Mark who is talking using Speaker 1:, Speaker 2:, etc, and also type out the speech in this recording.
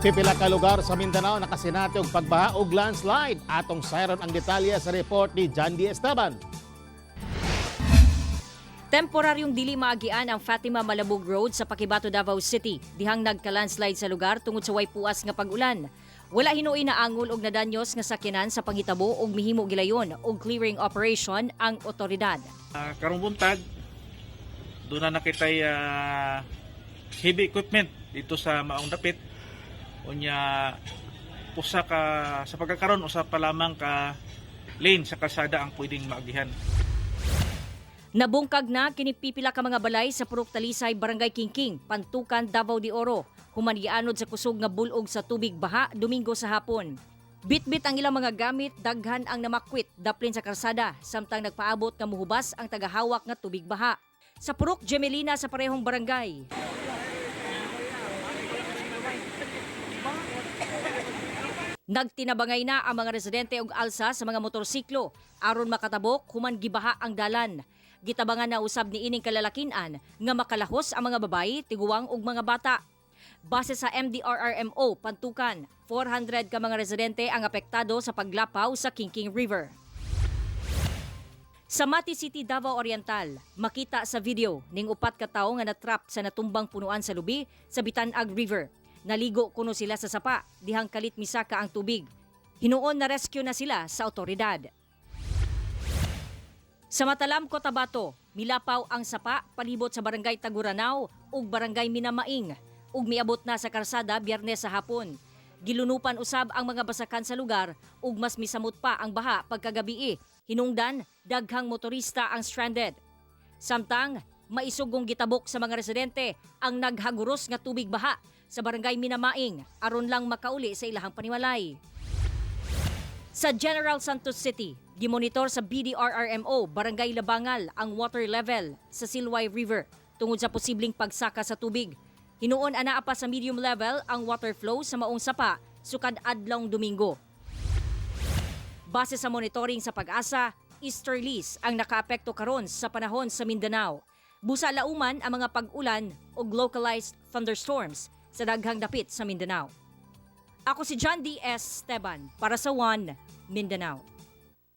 Speaker 1: Pipila ka lugar sa Mindanao nakasinati og pagbaha og landslide. Atong sayron ang detalye sa report ni John D. Esteban.
Speaker 2: Temporaryong dili maagian ang Fatima Malabug Road sa Paquibato, Davao City. Dihang nagka-landslide sa lugar tungod sa way puas nga pag-ulan. Wala hinuoy na angol og nadanyos nga sakyanan sa pangitabo og mihimo gilayon og clearing operation ang otoridad.
Speaker 3: Karong buntag, doon na nakitay heavy equipment dito sa maong dapit. Unya usa ka sa pagkakaroon usa pa lamang ka lane sa kalsada ang pwedeng maagihan.
Speaker 2: Nabungkag na kinipipila ka mga balay sa Purok Talisay, Barangay Kingking, Pantukan, Davao de Oro. Humanianod sa kusog nga bulog sa tubig baha Domingo sa hapon. Bitbit ang ilang mga gamit, daghan ang namakwit daplin sa kalsada, samtang nagpaabot nga muhubas ang tagahawak nga tubig baha. Sa Purok Gemelina sa parehong barangay. Nagtinabangay na ang mga residente og alsa sa mga motorsiklo aron makatabok human gibaha ang dalan. Gitabangan na usab ni ining kalalakinan nga makalahos ang mga babayi, tiguwang ug mga bata. Base sa MDRRMO Pantukan, 400 ka mga residente ang apektado sa paglapaw sa Kingking River. Sa Mati City, Davao Oriental, makita sa video ning upat ka tawo nga natrap sa natumbang punuan sa lubi sa Bitanag River. Naligo kuno sila sa sapa, dihang kalit misaka ang tubig. Hinuon na rescue na sila sa otoridad. Sa Matalam, Cotabato, milapaw ang sapa palibot sa Barangay Taguranao ug Barangay Minamaing ug miabot na sa Kalsada Biyernes sa hapon. Gilunupan usab ang mga basakan sa lugar ug mas misamot pa ang baha pagkagabi. Hinungdan, daghang motorista ang stranded. Samtang, maisugong gitabok sa mga residente ang naghaguros nga tubig baha sa Barangay Minamaing aron lang makauli sa ilahang panimalay. Sa General Santos City, gimonitor sa BDRRMO Barangay Labangal ang water level sa Silway River tungod sa posibleng pagsaka sa tubig. Hinuon anaa pa sa medium level ang water flow sa maong sapa sukad adlawng Domingo. Base sa monitoring sa Pag-asa, easterlies ang nakaapekto karon sa panahon sa Mindanao. Busa lauman ang mga pag-ulan o localized thunderstorms sa daghang dapit sa Mindanao. Ako si John D. Esteban para sa One Mindanao.